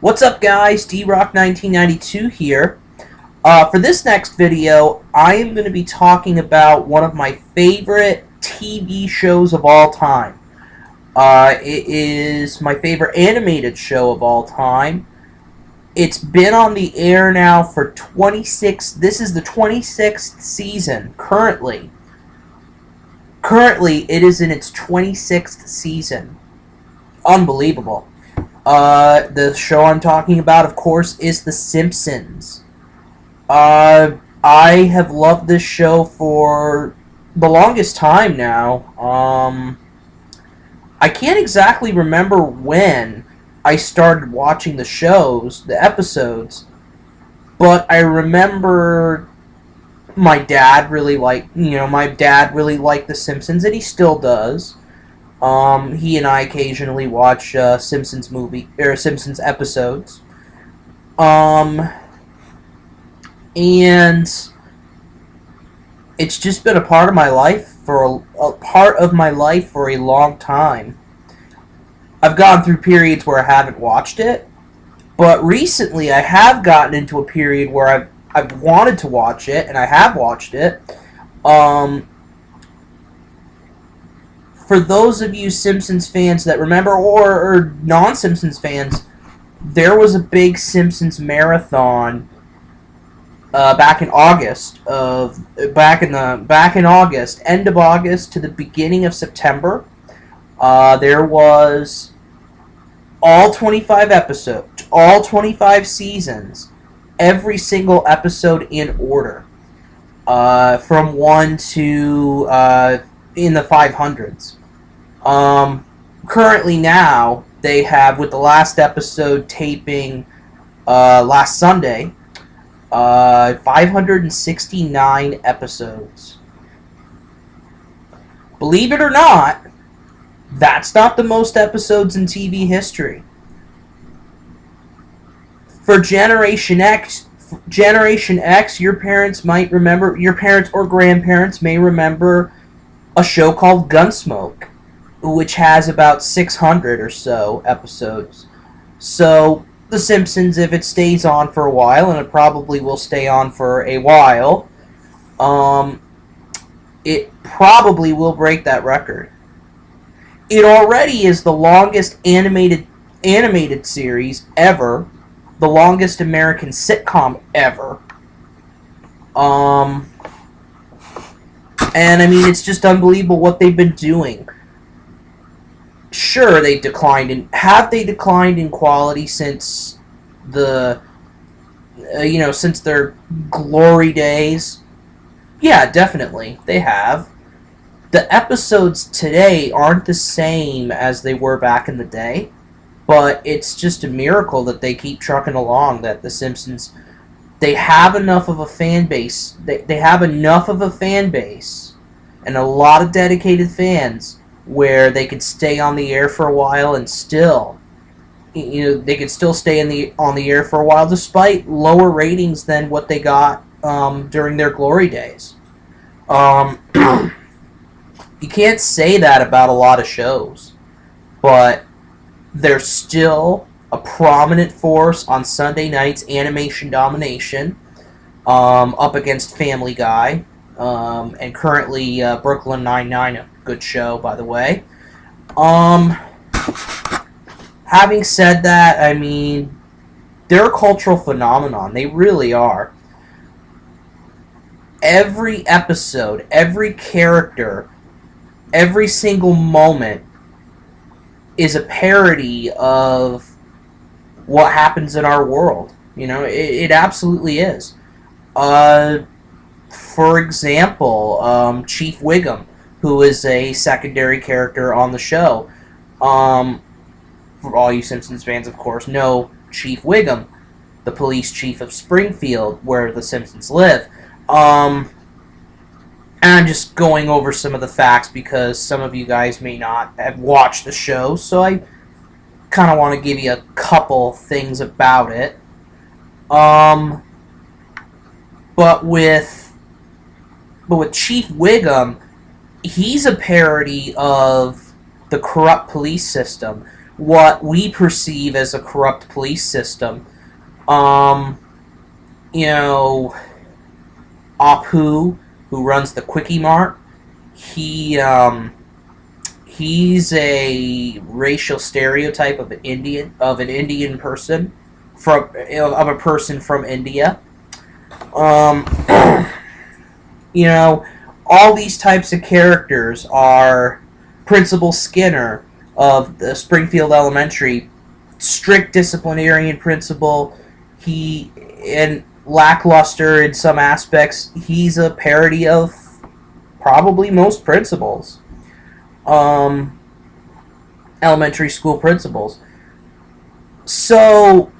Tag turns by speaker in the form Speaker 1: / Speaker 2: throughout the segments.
Speaker 1: What's up, guys? D-Rock1992 here. For this next video, I am going to be talking about one of my favorite TV shows of all time. It is my favorite animated show of all time. It's been on the air now for 26... This is the 26th season, currently. Currently, it is in its 26th season. Unbelievable. The show I'm talking about, of course, is The Simpsons. I have loved this show for the longest time now. I can't exactly remember when I started watching the episodes, but I remember my dad really liked The Simpsons, and he still does. He and I occasionally watch Simpsons episodes. And it's just been a part of my life for a long time. I've gone through periods where I haven't watched it, but recently I have gotten into a period where I've wanted to watch it, and I have watched it. For those of you Simpsons fans that remember, or non-Simpsons fans, there was a big Simpsons marathon back in August, end of August to the beginning of September. There was all 25 episodes, all 25 seasons, every single episode in order, from 1 to in the 500s. Currently now, they have, with the last episode taping last Sunday, 569 episodes. Believe it or not, that's not the most episodes in TV history. For Generation X, your parents or grandparents may remember a show called Gunsmoke, which has about 600 or so episodes. So, The Simpsons, if it stays on for a while, and it probably will stay on for a while, it probably will break that record. It already is the longest animated series ever, the longest American sitcom ever. And I mean, it's just unbelievable what they've been doing. Sure, have they declined in quality since since their glory days? Yeah, definitely, they have. The episodes today aren't the same as they were back in the day, but it's just a miracle that they keep trucking along, that The Simpsons, they have enough of a fan base, they have enough of a fan base, and a lot of dedicated fans, where they could stay on the air for a while and still, they could still stay on the air for a while despite lower ratings than what they got during their glory days. You can't say that about a lot of shows, but they're still a prominent force on Sunday night's animation domination, up against Family Guy, and currently Brooklyn Nine-Nine, a good show, by the way. Having said that, I mean, they're a cultural phenomenon. They really are. Every episode, every character, every single moment is a parody of what happens in our world. It absolutely is. For example, Chief Wiggum, who is a secondary character on the show. For all you Simpsons fans, of course, know Chief Wiggum, the police chief of Springfield, where the Simpsons live. And I'm just going over some of the facts because some of you guys may not have watched the show, so I kind of want to give you a couple things about it. But with Chief Wiggum, he's a parody of the corrupt police system, what we perceive as a corrupt police system. Um, you know, Apu, who runs the Quickie Mart, he he's a racial stereotype of an Indian person of a person from India. Um, you know, all these types of characters are Principal Skinner of the Springfield Elementary, strict disciplinarian principal. He and lackluster in some aspects. He's a parody of probably most principals, elementary school principals. So,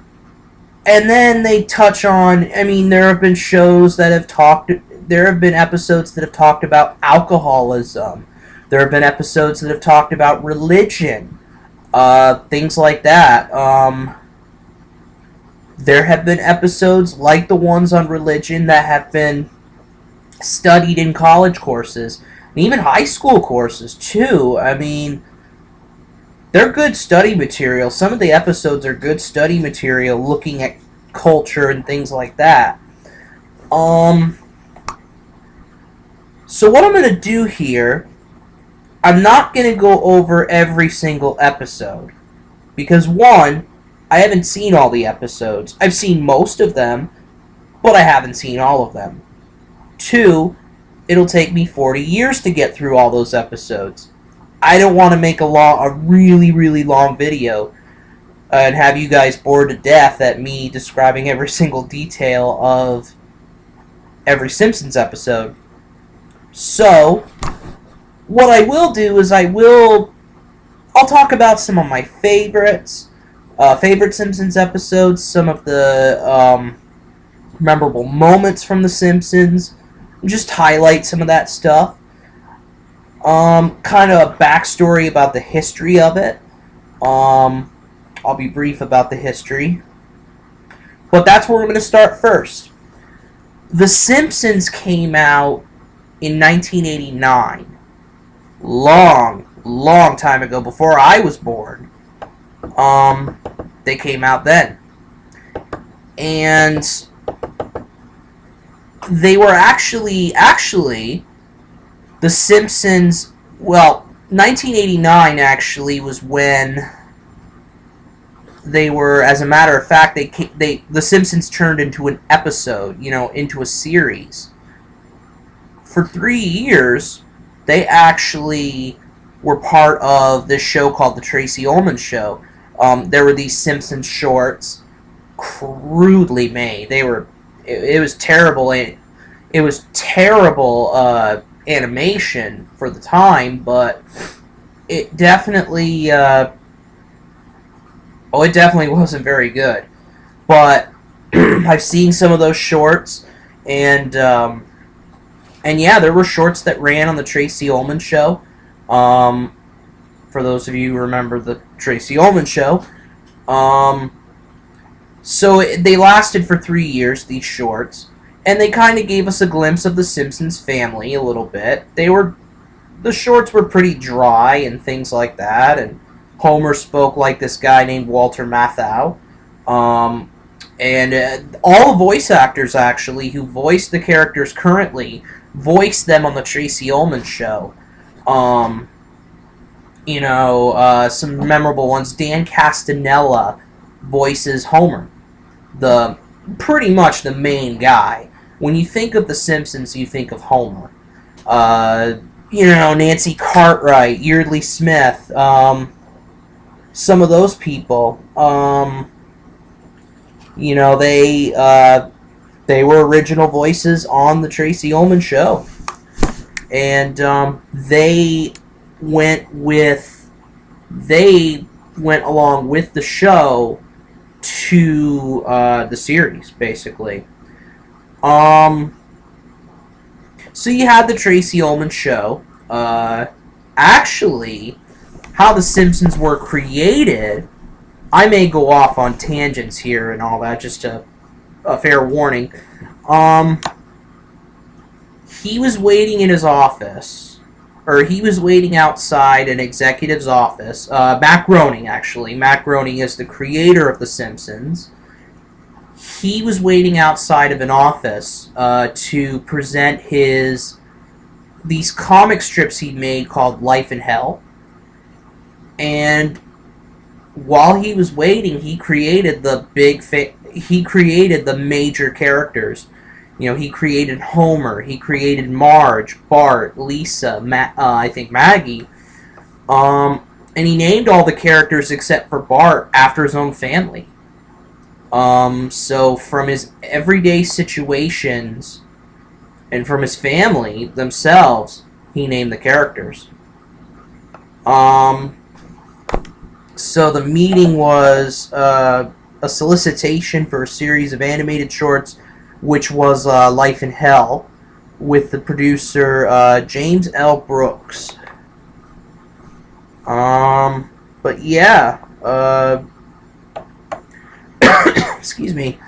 Speaker 1: and then they touch on. I mean, there have been shows that have talked. There have been episodes that have talked about alcoholism. There have been episodes that have talked about religion, things like that. There have been episodes like the ones on religion that have been studied in college courses, and even high school courses, too. I mean, they're good study material. Some of the episodes are good study material looking at culture and things like that. So what I'm going to do here, I'm not going to go over every single episode. Because one, I haven't seen all the episodes. I've seen most of them, but I haven't seen all of them. Two, it'll take me 40 years to get through all those episodes. I don't want to make a really, really long video and have you guys bored to death at me describing every single detail of every Simpsons episode. So, what I will do is I'll talk about some of my favorites, favorite Simpsons episodes, some of the memorable moments from The Simpsons, just highlight some of that stuff. Kind of a backstory about the history of it. I'll be brief about the history. But that's where we're going to start first. The Simpsons came out in 1989. Long time ago, before I was born. They came out then. And they were actually, The Simpsons, well, 1989 actually was when they were, as a matter of fact, The Simpsons turned into an episode, into a series. For 3 years, they actually were part of this show called The Tracy Ullman Show. There were these Simpsons shorts, crudely made. It was terrible. It was terrible animation for the time, but it definitely, it definitely wasn't very good. But I've seen some of those shorts, and yeah, there were shorts that ran on the Tracy Ullman Show. For those of you who remember the Tracy Ullman Show. So they lasted for 3 years, these shorts, and they kind of gave us a glimpse of the Simpsons family a little bit. The shorts were pretty dry and things like that, and Homer spoke like this guy named Walter Matthau. And all the voice actors, actually, who voice the characters currently, voiced them on the Tracy Ullman Show. Some memorable ones. Dan Castanella voices Homer, pretty much the main guy. When you think of The Simpsons, you think of Homer. Nancy Cartwright, Yeardley Smith, some of those people. They were original voices on the Tracy Ullman Show. And they went along with the show to the series, basically. So you had the Tracy Ullman Show. Actually, how the Simpsons were created, I may go off on tangents here and all that, just a fair warning. He was waiting in his office, or he was waiting outside an executive's office. Matt Groening, actually. Matt Groening is the creator of The Simpsons. He was waiting outside of an office to present these comic strips he'd made called Life in Hell. And while he was waiting, he created the major characters. You know, he created Homer, he created Marge, Bart, Lisa, I think Maggie, and he named all the characters except for Bart after his own family. So from his everyday situations and from his family themselves, he named the characters. So the meeting was a solicitation for a series of animated shorts, which was Life in Hell, with the producer James L. Brooks. But yeah, excuse me.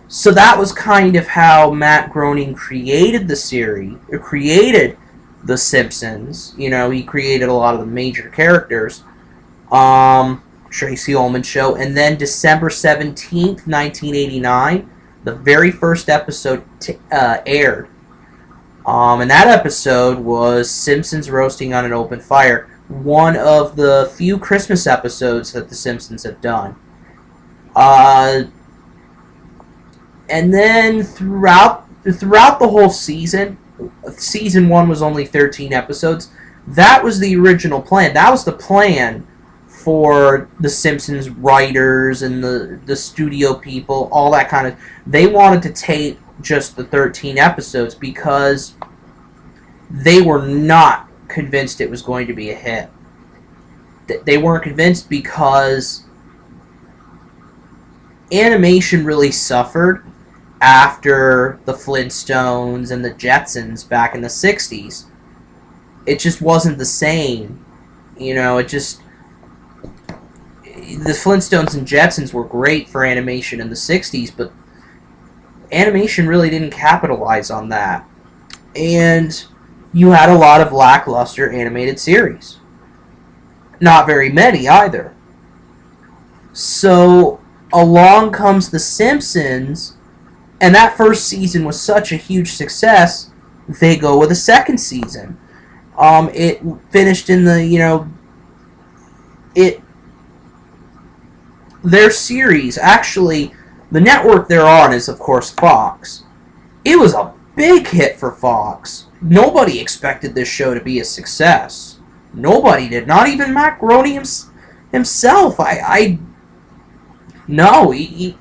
Speaker 1: So that was kind of how Matt Groening created the series, or created The Simpsons. You know, he created a lot of the major characters. Tracy Ullman Show. And then December 17th, 1989, the very first episode aired. And that episode was Simpsons Roasting on an Open Fire, one of the few Christmas episodes that The Simpsons have done. And then throughout the whole season, season 1 was only 13 episodes. That was the original plan. That was the plan for the Simpsons writers and the studio people, all that kind of... They wanted to tape just the 13 episodes because they were not convinced it was going to be a hit. They weren't convinced because animation really suffered after the Flintstones and the Jetsons back in the 60s. It just wasn't the same. You know, it just... The Flintstones and Jetsons were great for animation in the 60s, but animation really didn't capitalize on that. And you had a lot of lackluster animated series. Not very many either. So along comes The Simpsons, and that first season was such a huge success, they go with a second season. It finished in the, their series, actually, the network they're on is, of course, Fox. It was a big hit for Fox. Nobody expected this show to be a success. Nobody did. Not even Matt Groening himself. No, he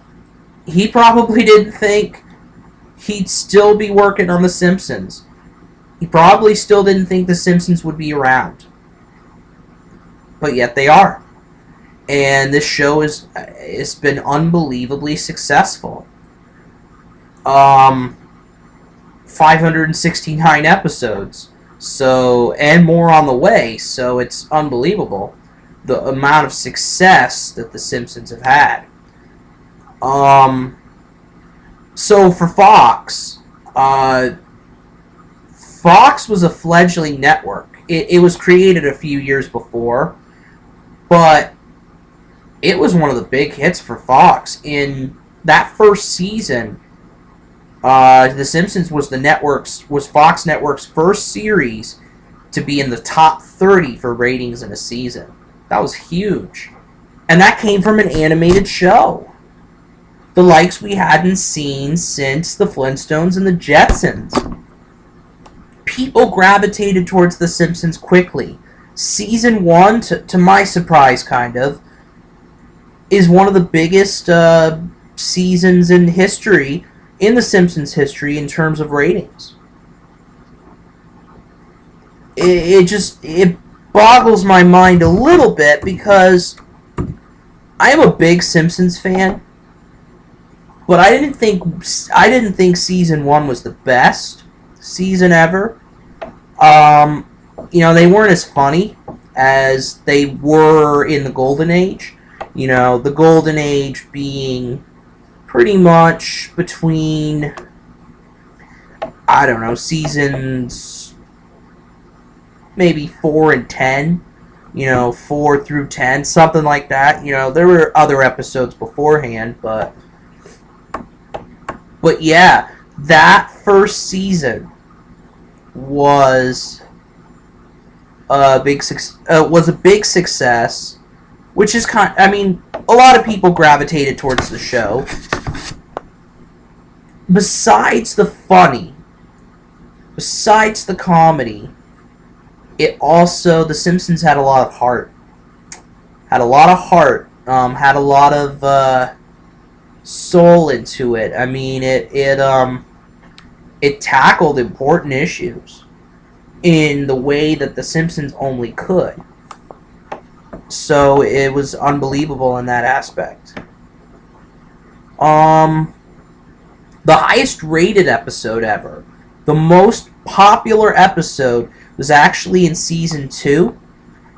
Speaker 1: probably didn't think he'd still be working on The Simpsons. He probably still didn't think The Simpsons would be around. But yet they are. And this show it's been unbelievably successful. 569 episodes. So, and more on the way, so it's unbelievable the amount of success that The Simpsons have had. So for Fox, Fox was a fledgling network. It was created a few years before, but it was one of the big hits for Fox. In that first season, The Simpsons was Fox Network's first series to be in the top 30 for ratings in a season. That was huge. And that came from an animated show. The likes we hadn't seen since the Flintstones and the Jetsons. People gravitated towards The Simpsons quickly. Season 1, to my surprise, kind of, is one of the biggest seasons in history, in The Simpsons history, in terms of ratings. It boggles my mind a little bit because I am a big Simpsons fan, but I didn't think season 1 was the best season ever. They weren't as funny as they were in the Golden Age. The Golden Age being pretty much between, I don't know, seasons, maybe 4 and 10. 4 through 10, something like that. There were other episodes beforehand, but yeah, that first season was a big success, which is a lot of people gravitated towards the show. Besides the comedy, the Simpsons had a lot of heart. Had a lot of soul into it. It tackled important issues in the way that the Simpsons only could. So it was unbelievable in that aspect. The highest rated episode ever, the most popular episode, was actually in season 2.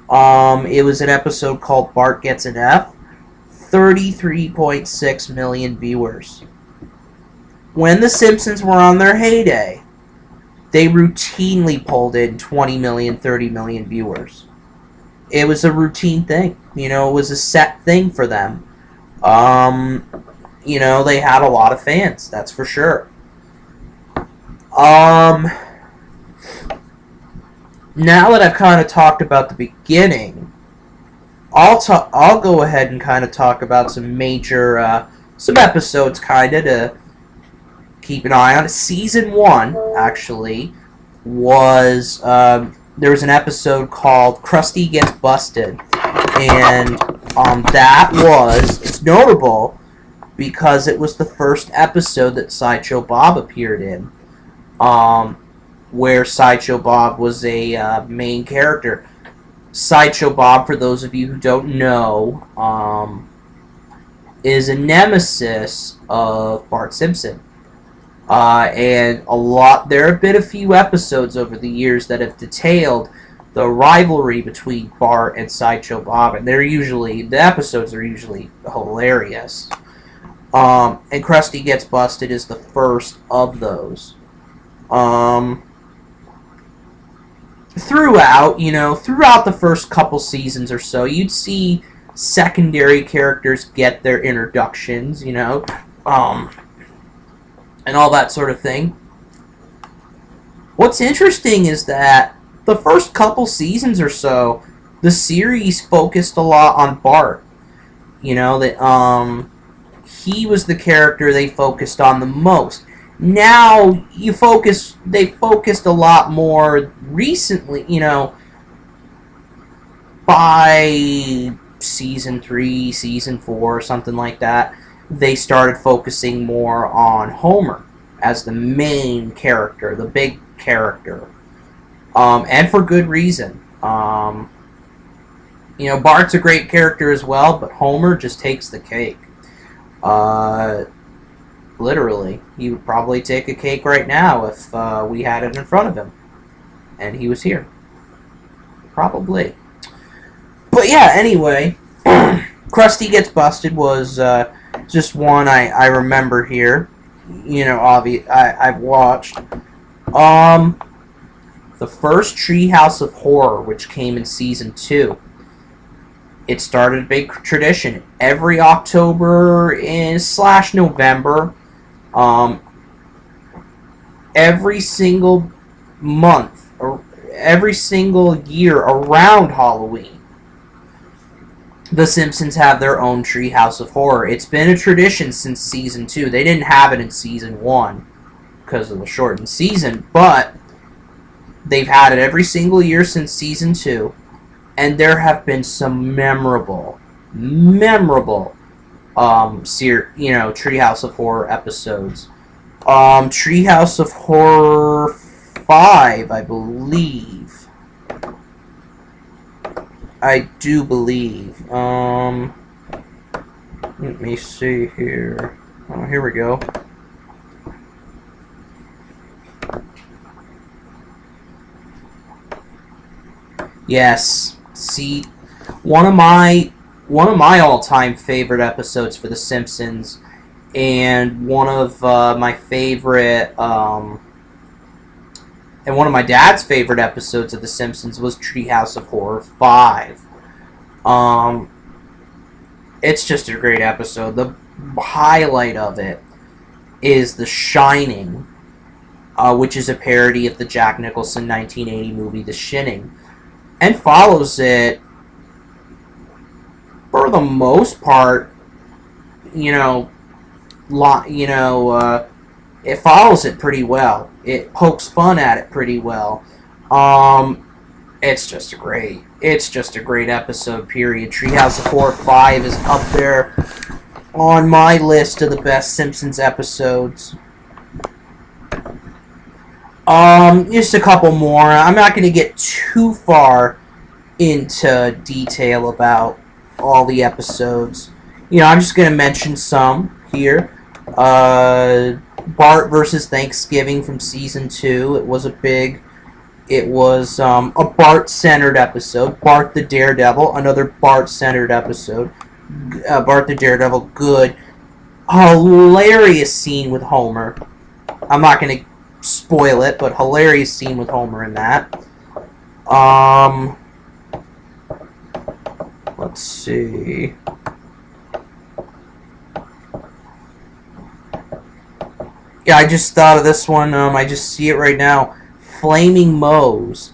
Speaker 1: It was an episode called Bart Gets an F. 33.6 million viewers. When the Simpsons were on their heyday, they routinely pulled in 20 million, 30 million viewers. It was a routine thing. It was a set thing for them. They had a lot of fans, that's for sure. Now that I've kind of talked about the beginning, I'll go ahead and kind of talk about some major, some episodes kind of to keep an eye on. Season 1, actually, was, there was an episode called Krusty Gets Busted. And it's notable because it was the first episode that Sideshow Bob appeared in, where Sideshow Bob was a main character. Sideshow Bob, for those of you who don't know, is a nemesis of Bart Simpson. And there have been a few episodes over the years that have detailed the rivalry between Bart and Sideshow Bob, and the episodes are usually hilarious. And Krusty Gets Busted is the first of those. Throughout the first couple seasons or so, you'd see secondary characters get their introductions, and all that sort of thing. What's interesting is that the first couple seasons or so, the series focused a lot on Bart. That he was the character they focused on the most. Now they focused a lot more recently, by season 3, season 4, something like that. They started focusing more on Homer as the main character, the big character. And for good reason. Bart's a great character as well, but Homer just takes the cake. Literally. He would probably take a cake right now if we had it in front of him. And he was here. Probably. But yeah, anyway. Krusty Gets Busted was just one I remember here. I've watched. The first Treehouse of Horror, which came in season 2. It started a big tradition. Every October / November, every single month, or every single year around Halloween, the Simpsons have their own Treehouse of Horror. It's been a tradition since season 2. They didn't have it in season 1 because of the shortened season, but they've had it every single year since season 2. And there have been some memorable Treehouse of Horror episodes. Treehouse of Horror 5, I believe. I do believe. Let me see here. Oh, here we go. Yes. See, one of my all-time favorite episodes for The Simpsons, and one of my favorite And one of my dad's favorite episodes of The Simpsons was Treehouse of Horror 5. It's just a great episode. The highlight of it is The Shining, which is a parody of the Jack Nicholson 1980 movie The Shining, and follows it, for the most part, it follows it pretty well. It pokes fun at it pretty well. It's just a great episode, period. Treehouse of Horror 5 is up there on my list of the best Simpsons episodes. Just a couple more. I'm not going to get too far into detail about all the episodes. I'm just going to mention some here. Bart versus Thanksgiving from season 2. It was a Bart-centered episode. Bart the Daredevil, another Bart-centered episode. Bart the Daredevil, good. Hilarious scene with Homer. I'm not going to spoil it, but hilarious scene with Homer in that. Let's see. Yeah, I just thought of this one. I just see it right now. Flaming Moe's,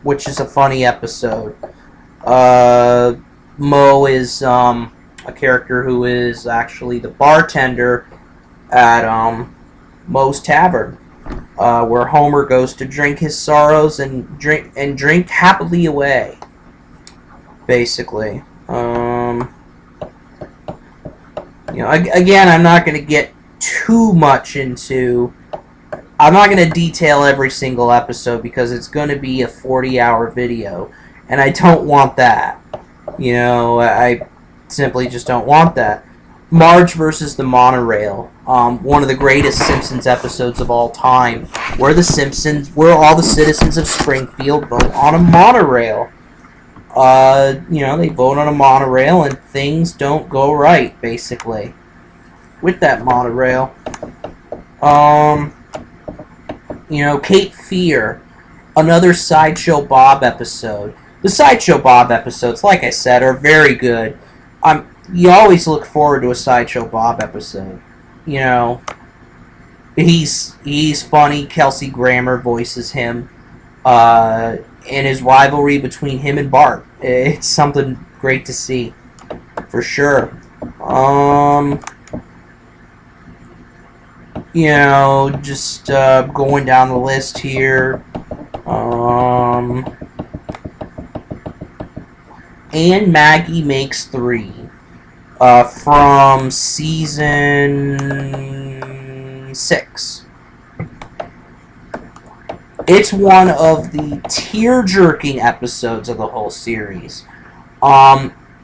Speaker 1: which is a funny episode. Moe is a character who is actually the bartender at Moe's Tavern, where Homer goes to drink his sorrows and drink happily away. Basically, again, I'm not going to get too much into. I'm not going to detail every single episode because it's going to be a 40-hour video, and I don't want that. I simply just don't want that. Marge versus the Monorail, one of the greatest Simpsons episodes of all time, where all the citizens of Springfield vote on a monorail. They vote on a monorail and things don't go right, basically, with that monorail. Cape Fear, another Sideshow Bob episode. The Sideshow Bob episodes, like I said, are very good. You always look forward to a Sideshow Bob episode. He's funny. Kelsey Grammer voices him. And his rivalry between him and Bart. It's something great to see, for sure. Just going down the list here. And Maggie Makes 3. From season 6. It's one of the tear-jerking episodes of the whole series.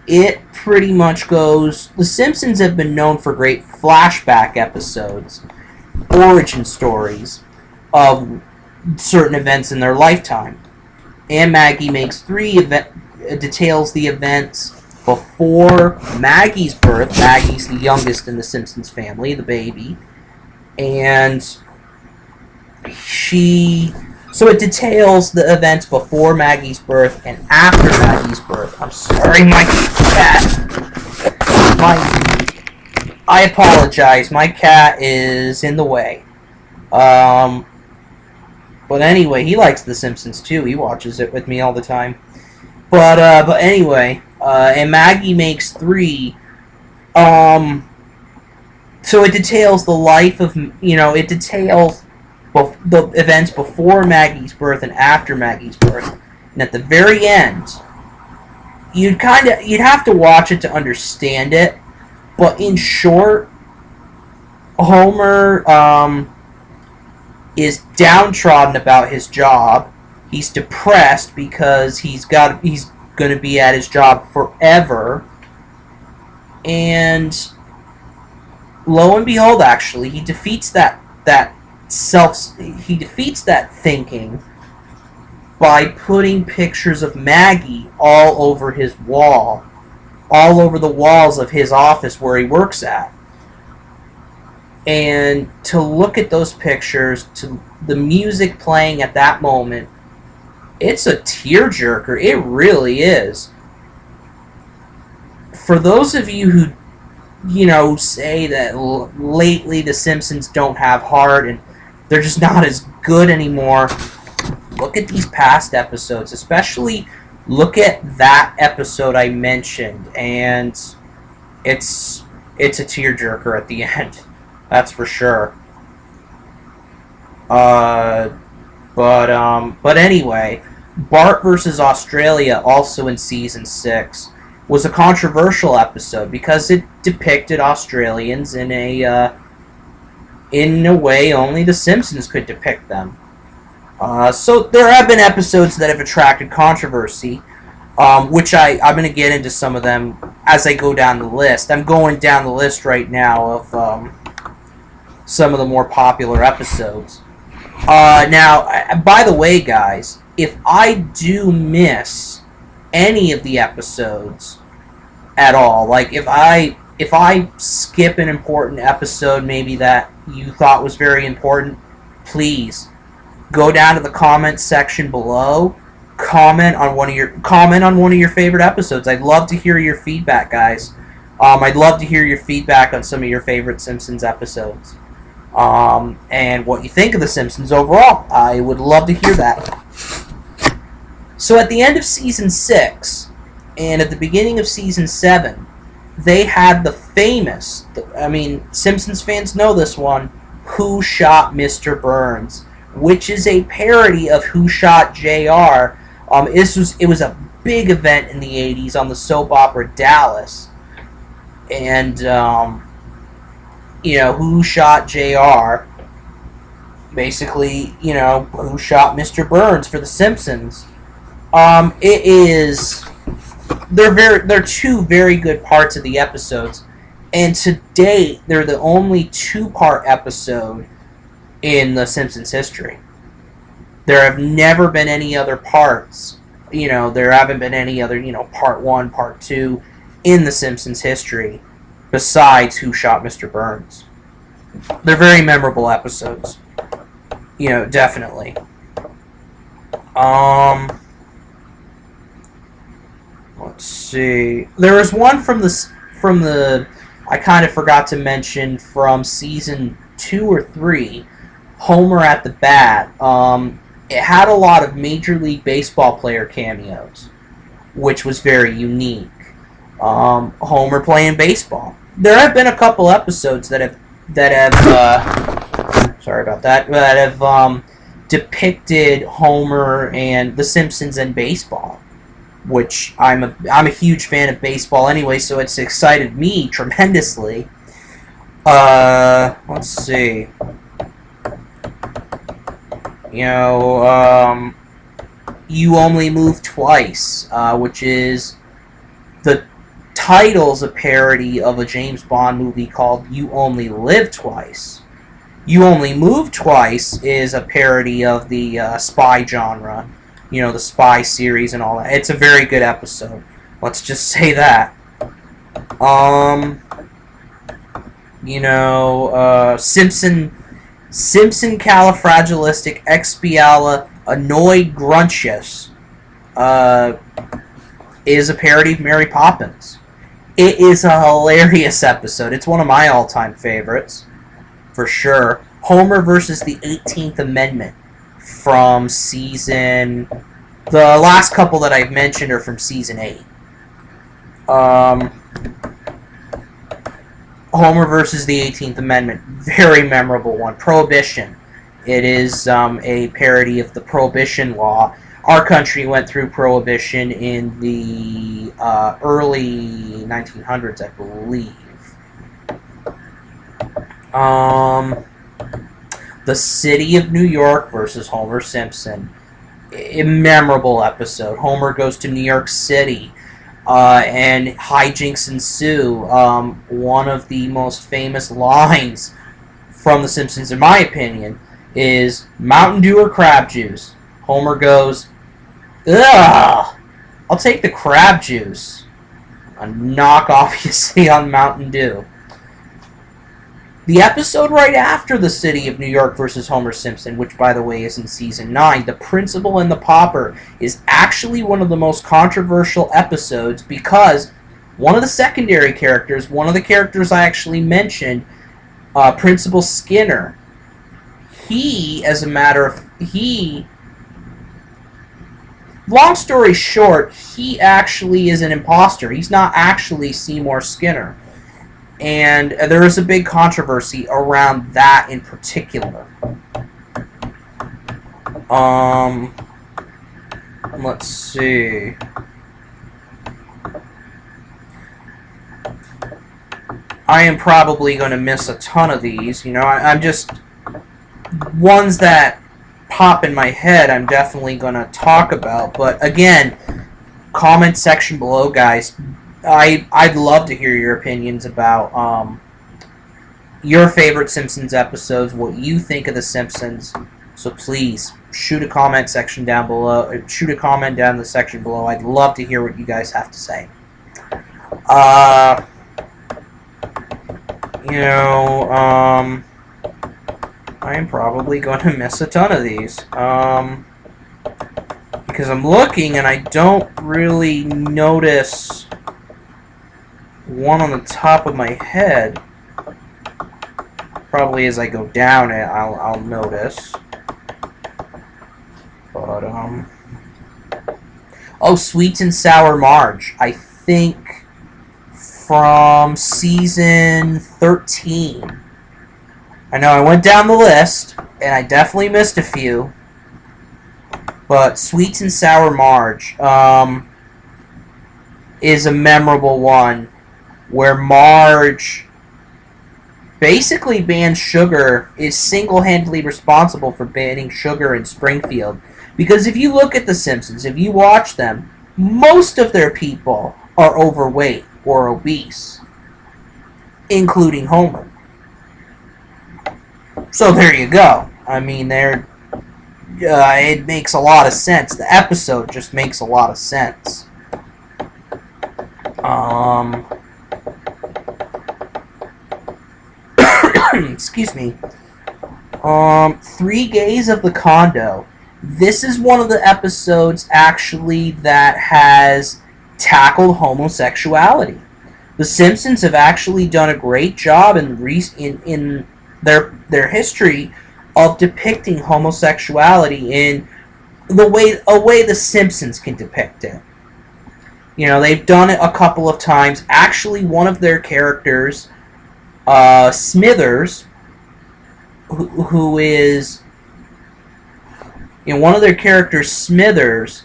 Speaker 1: It pretty much goes. The Simpsons have been known for great flashback episodes, origin stories of certain events in their lifetime. And Maggie Makes 3 details the events before Maggie's birth. Maggie's the youngest in the Simpsons family, the baby. And so it details the events before Maggie's birth and after Maggie's birth. I'm sorry, my cat. I apologize. My cat is in the way. But anyway, he likes The Simpsons too. He watches it with me all the time. But anyway, and Maggie Makes 3. So it details the life of, it details the events before Maggie's birth and after Maggie's birth. And at the very end, you'd have to watch it to understand it. But in short, Homer is downtrodden about his job. He's depressed because he's going to be at his job forever. And lo and behold, actually, he defeats that thinking by putting pictures of Maggie all over his wall, all over the walls of his office where he works at. And to look at those pictures, to the music playing at that moment, it's a tearjerker. It really is. For those of you who, say that lately the Simpsons don't have heart and they're just not as good anymore, look at these past episodes, especially look at that episode I mentioned, and it's a tearjerker at the end. That's for sure. But anyway, Bart versus Australia, also in season 6, was a controversial episode because it depicted Australians in a way only The Simpsons could depict them. So there have been episodes that have attracted controversy, which I'm going to get into some of them as I go down the list. I'm going down the list right now of some of the more popular episodes. Now, by the way, guys, if I do miss any of the episodes at all, like if I skip an important episode, maybe that you thought was very important, please go down to the comments section below. Comment on one of your favorite episodes. I'd love to hear your feedback, guys. I'd love to hear your feedback on some of your favorite Simpsons episodes. And what you think of The Simpsons overall. I would love to hear that. So at the end of Season 6, and at the beginning of Season 7, they had the famous, Simpsons fans know this one, Who Shot Mr. Burns, which is a parody of Who Shot JR. It was a big event in the 80s on the soap opera Dallas. And, Who Shot JR, basically, Who Shot Mr. Burns for The Simpsons. They're two very good parts of the episodes, and to date, they're the only two-part episode in The Simpsons history. There have never been any other parts. There haven't been any other, part 1, part 2 in The Simpsons history besides Who Shot Mr. Burns. They're very memorable episodes. Definitely. Let's see. There was one from the I kind of forgot to mention from season 2 or 3, Homer at the Bat. It had a lot of Major League Baseball player cameos, which was very unique. Homer playing baseball. There have been a couple episodes that have depicted Homer and The Simpsons in baseball, which I'm a huge fan of baseball anyway, so it's excited me tremendously. Let's see. You Only Move Twice, which is the title's a parody of a James Bond movie called You Only Live Twice. You Only Move Twice is a parody of the spy genre, the spy series and all that. It's a very good episode. Let's just say that. Simpson Califragilisticexpialidocious is a parody of Mary Poppins. It is a hilarious episode. It's one of my all-time favorites, for sure. Homer versus the 18th Amendment from season... The last couple that I've mentioned are from season 8. Homer versus the 18th Amendment. Very memorable one. Prohibition. It is a parody of the Prohibition law. Our country went through Prohibition in the early 1900s, I believe. The City of New York versus Homer Simpson. A memorable episode. Homer goes to New York City, and hijinks ensue. One of the most famous lines from The Simpsons, in my opinion, is Mountain Dew or crab juice. Homer goes, ugh, I'll take the crab juice. A knock, obviously, on Mountain Dew. The episode right after the City of New York versus Homer Simpson, which by the way is in season 9, The Principal and the Pauper, is actually one of the most controversial episodes because one of the secondary characters, one of the characters I actually mentioned, Principal Skinner, long story short, he actually is an imposter. He's not actually Seymour Skinner. And there is a big controversy around that in particular. Let's see. I am probably going to miss a ton of these. I'm just ones that pop in my head. I'm definitely going to talk about. But again, comment section below, guys. I'd love to hear your opinions about your favorite Simpsons episodes, what you think of The Simpsons. So please, shoot a comment section down below. Shoot a comment down in the section below. I'd love to hear what you guys have to say. I am probably going to miss a ton of these. Because I'm looking and I don't really notice one on the top of my head. Probably as I go down it, I'll notice. But oh, Sweet and Sour Marge. I think from season 13. I know I went down the list and I definitely missed a few. But Sweet and Sour Marge is a memorable one, where Marge basically bans sugar, is single-handedly responsible for banning sugar in Springfield. Because if you look at The Simpsons, if you watch them, most of their people are overweight or obese, including Homer. So there you go. I mean, it makes a lot of sense. The episode just makes a lot of sense. Excuse me. 3 Gays of the Condo. This is one of the episodes, actually, that has tackled homosexuality. The Simpsons have actually done a great job in their history of depicting homosexuality in a way the Simpsons can depict it. They've done it a couple of times. Actually, one of their characters, Smithers, who is... one of their characters, Smithers,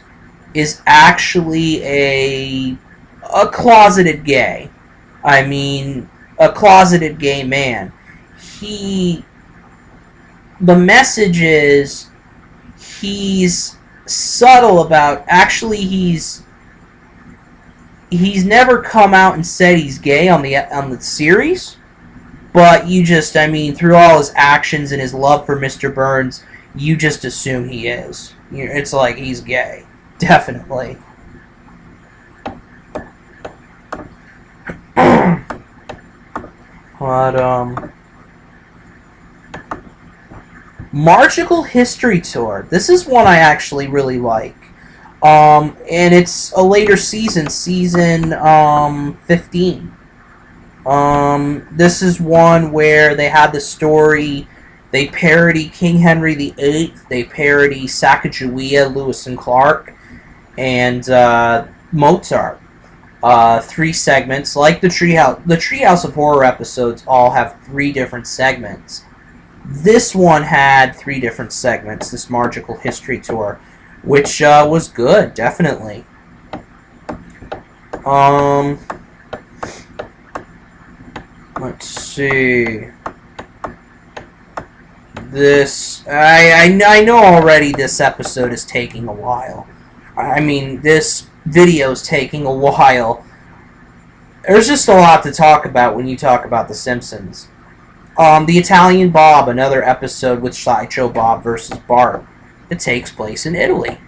Speaker 1: is actually a closeted gay. I mean, a closeted gay man. The message is, he's subtle about... Actually, he's never come out and said he's gay on the series, but through all his actions and his love for Mr. Burns, you just assume he is. It's like he's gay. Definitely. But, Margical History Tour. This is one I actually really like. And it's a later season 15. This is one where they had the story. They parody King Henry VIII. They parody Sacagawea, Lewis and Clark, and Mozart. 3 segments, like the Treehouse of Horror episodes all have 3 different segments. This one had 3 different segments, this Margical History Tour, which was good, definitely. Let's see. This, I know already this episode is taking a while. I mean, this video's taking a while. There's just a lot to talk about when you talk about The Simpsons. The Italian Bob, another episode with Sideshow Bob versus Bart. It takes place in Italy.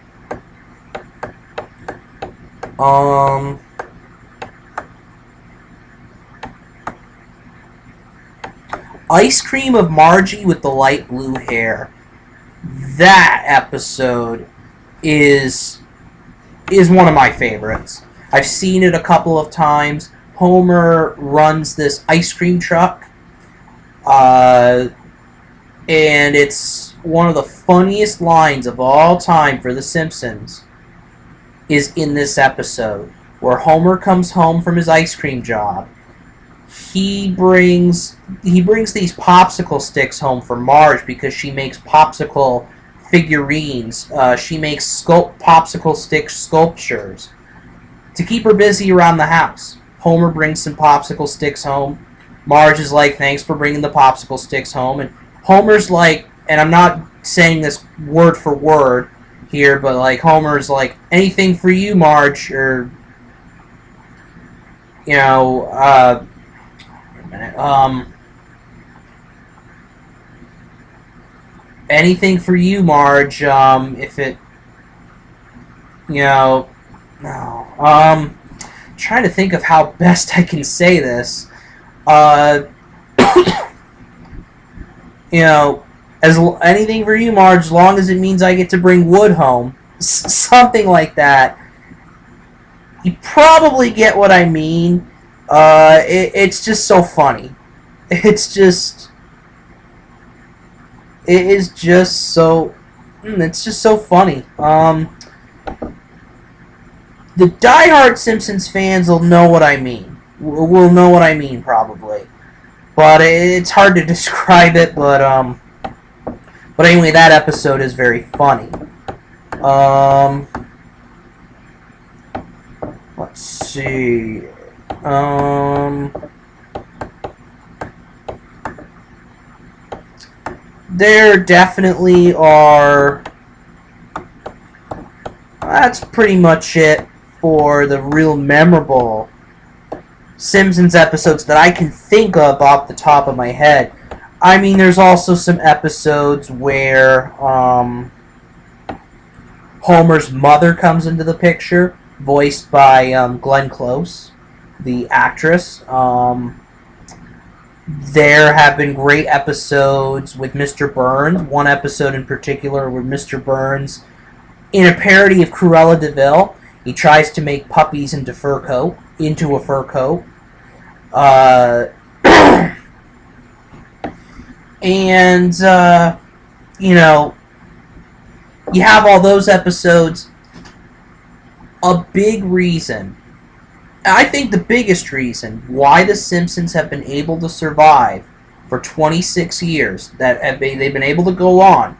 Speaker 1: Ice Cream of Margie with the light blue hair. That episode is one of my favorites. I've seen it a couple of times. Homer runs this ice cream truck, and it's one of the funniest lines of all time for The Simpsons is in this episode, where Homer comes home from his ice cream job. He brings these popsicle sticks home for Marge because she makes popsicle figurines. She makes popsicle stick sculptures to keep her busy around the house. Homer brings some popsicle sticks home. Marge is like, thanks for bringing the popsicle sticks home. And Homer's like, and I'm not saying this word for word here, but like Homer's like, anything for you, Marge, or you know, wait a minute, anything for you, Marge, if it, you know, no, trying to think of how best I can say this, you know, anything for you, Marge, as long as it means I get to bring wood home. Something like that. You probably get what I mean. It's just so funny. It is just so funny. The diehard Simpsons fans will know what I mean. Will know what I mean, probably. But it's hard to describe it, but anyway, that episode is very funny. Let's see. There definitely are... That's pretty much it for the real memorable Simpsons episodes that I can think of off the top of my head. I mean, there's also some episodes where Homer's mother comes into the picture, voiced by Glenn Close, the actress. There have been great episodes with Mr. Burns. One episode in particular where Mr. Burns, in a parody of Cruella de Vil, he tries to make puppies into a fur coat. And, you know, you have all those episodes. A big reason, I think the biggest reason why The Simpsons have been able to survive for 26 years, that they've been able to go on,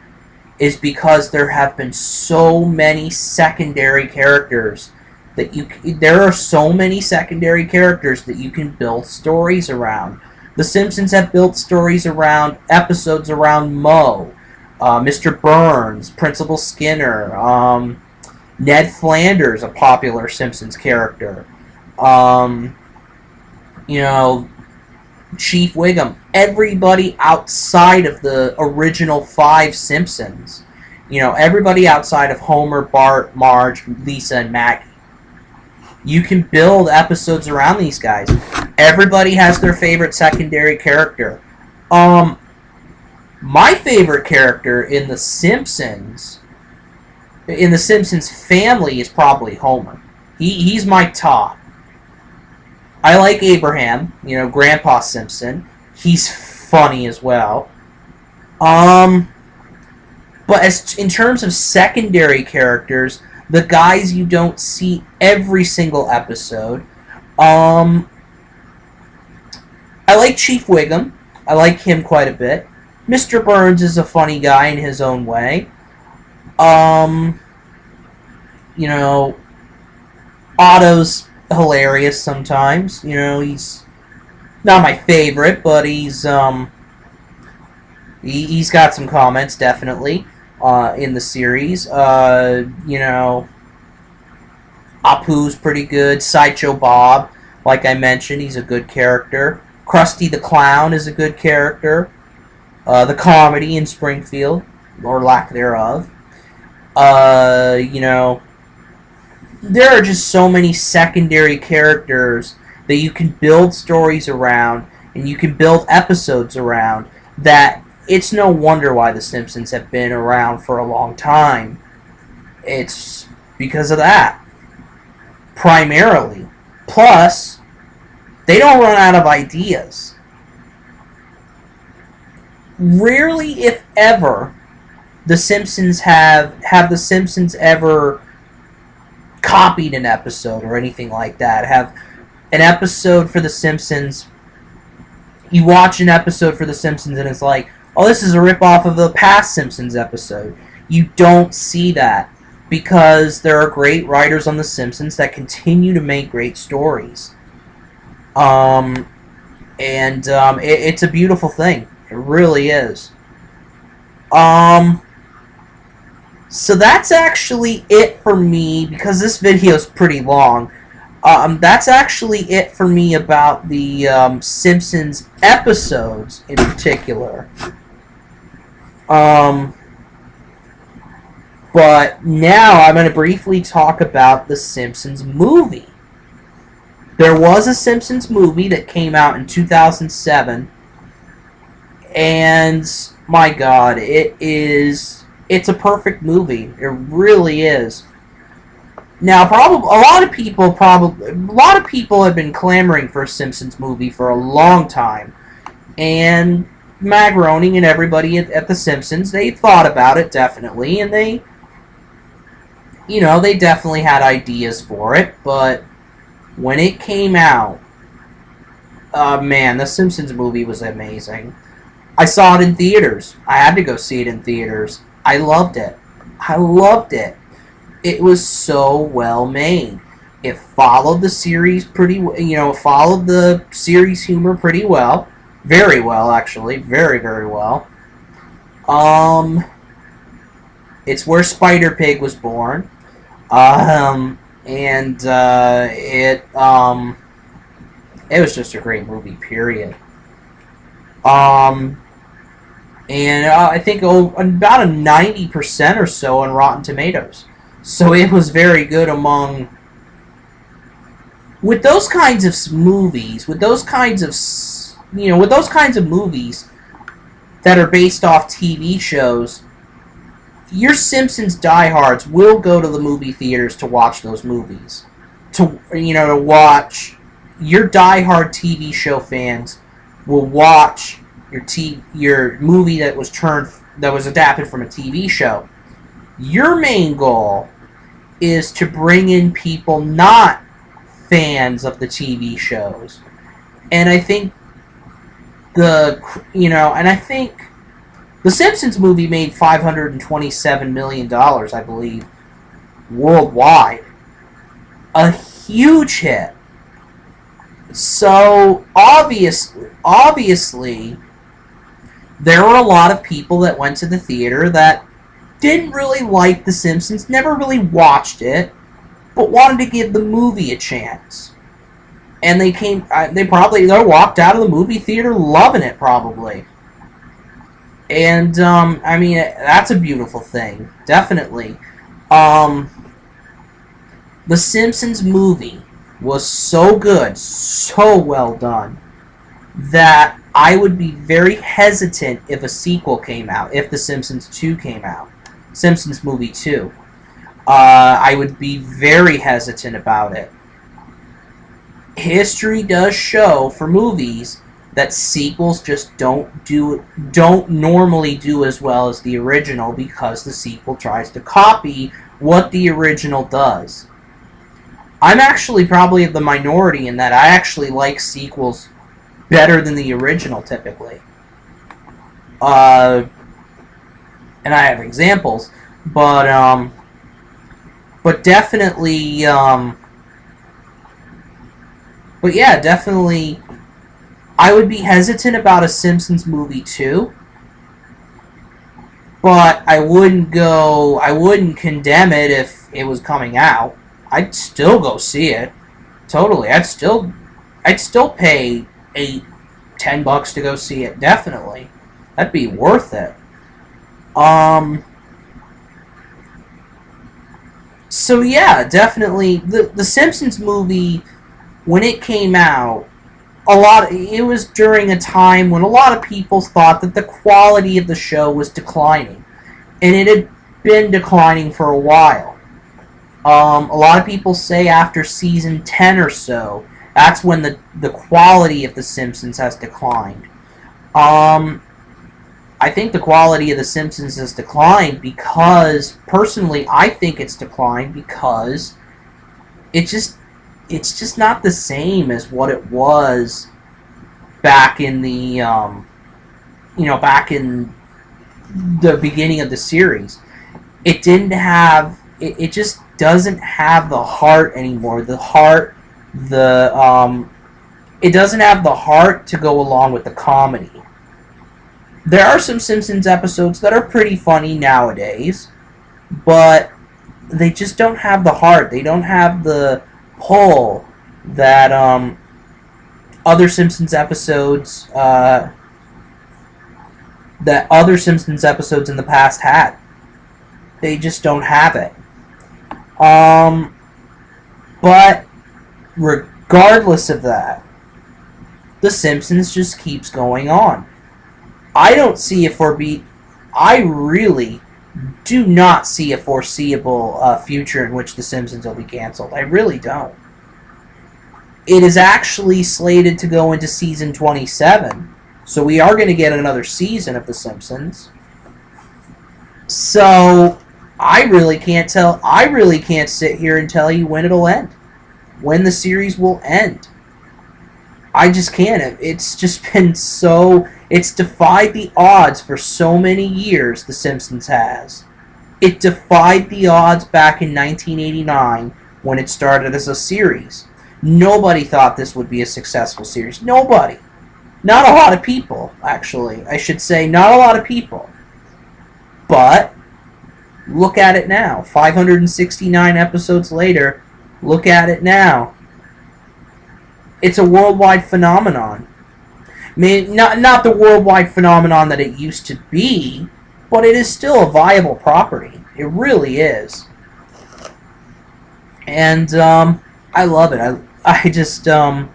Speaker 1: is because there have been so many secondary characters there are so many secondary characters that you can build stories around. The Simpsons have built stories around episodes around Moe, Mr. Burns, Principal Skinner, Ned Flanders, a popular Simpsons character, you know, Chief Wiggum, everybody outside of the original 5 Simpsons. You know, everybody outside of Homer, Bart, Marge, Lisa, and Maggie. You can build episodes around these guys. Everybody has their favorite secondary character. My favorite character in The Simpsons family is probably Homer. He's my top. I like Abraham, you know, Grandpa Simpson. He's funny as well. But in terms of secondary characters, the guys you don't see every single episode, I like Chief Wiggum. I like him quite a bit. Mr. Burns is a funny guy in his own way. You know, Otto's hilarious sometimes. You know, he's not my favorite, but he's got some comments, definitely, in the series. You know, Apu's pretty good. Sideshow Bob, like I mentioned, he's a good character. Krusty the Clown is a good character. The comedy in Springfield, or lack thereof. You know, there are just so many secondary characters that you can build stories around. and you can build episodes around that. It's no wonder why The Simpsons have been around for a long time. It's because of that, primarily. Plus, they don't run out of ideas. Rarely, if ever, The Simpsons have The Simpsons ever copied an episode or anything like that. Have an episode for The Simpsons. You watch an episode for The Simpsons and it's like, oh, this is a ripoff of a past Simpsons episode. You don't see that because there are great writers on The Simpsons that continue to make great stories. It's a beautiful thing. It really is. So that's actually it for me, because this video is pretty long. That's actually it for me about the Simpsons episodes in particular. But now I'm going to briefly talk about the Simpsons movie. There was a Simpsons movie that came out in 2007, and my God, it's a perfect movie. It really is. Now, a lot of people have been clamoring for a Simpsons movie for a long time, and Matt Groening and everybody at the Simpsons, they thought about it definitely, and they definitely had ideas for it, but when it came out, man, the Simpsons movie was amazing. I saw it in theaters. I had to go see it in theaters. I loved it. It was so well made. It followed the series followed the series humor pretty well. Very well, actually. Very, very well. It's where Spider-Pig was born. It was just a great movie, period. I think about a 90% or so on Rotten Tomatoes. So it was very good with those kinds of movies, with those kinds of movies that are based off TV shows. Your Simpsons diehards will go to the movie theaters to watch those movies. To watch your diehard TV show fans will watch your movie that was adapted from a TV show. Your main goal is to bring in people not fans of the TV shows. And I think the Simpsons movie made $527 million, I believe, worldwide. A huge hit. So, obviously, there were a lot of people that went to the theater that didn't really like The Simpsons, never really watched it, but wanted to give the movie a chance. And they walked out of the movie theater loving it, probably. And, that's a beautiful thing. Definitely. The Simpsons movie was so good, so well done, that I would be very hesitant if a sequel came out, if The Simpsons 2 came out. Simpsons Movie 2. I would be very hesitant about it. History does show for movies that sequels just don't normally do as well as the original, because the sequel tries to copy what the original does. I'm actually probably the minority in that I actually like sequels better than the original, typically. And I have examples, but definitely, but yeah, definitely, I would be hesitant about a Simpsons movie too, but I wouldn't condemn it if it was coming out. I'd still go see it. Totally. I'd still pay $8-10 to go see it, definitely. That'd be worth it. So yeah, definitely the Simpsons movie, when it came out, it was during a time when a lot of people thought that the quality of the show was declining, and it had been declining for a while. A lot of people say after season 10 or so, that's when the quality of The Simpsons has declined. Um, I think the quality of The Simpsons has declined because, personally, I think it's declined because it just it's just not the same as what it was back in the back in the beginning of the series. It didn't have it just doesn't have the heart anymore. It doesn't have the heart to go along with the comedy. There are some Simpsons episodes that are pretty funny nowadays, but they just don't have the heart. They don't have the pull that other Simpsons episodes in the past had. They just don't have it. But regardless of that, The Simpsons just keeps going on. I don't see I really do not see a foreseeable future in which The Simpsons will be canceled. I really don't. It is actually slated to go into season 27, so we are going to get another season of The Simpsons. So I really can't sit here and tell you when it'll end, when the series will end. I just can't. It's just been it's defied the odds for so many years, The Simpsons has. It defied the odds back in 1989 when it started as a series. Nobody thought this would be a successful series. Nobody. Not a lot of people, actually. I should say, not a lot of people. But look at it now. 569 episodes later, look at it now. It's a worldwide phenomenon. I mean, not the worldwide phenomenon that it used to be, but it is still a viable property. It really is. And I love it. I just I'll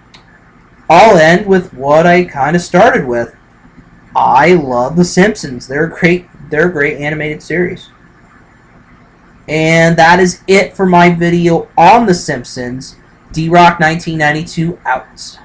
Speaker 1: end with what I kind of started with. I love The Simpsons. They're a great animated series. And that is it for my video on The Simpsons. D-Rock 1992 out.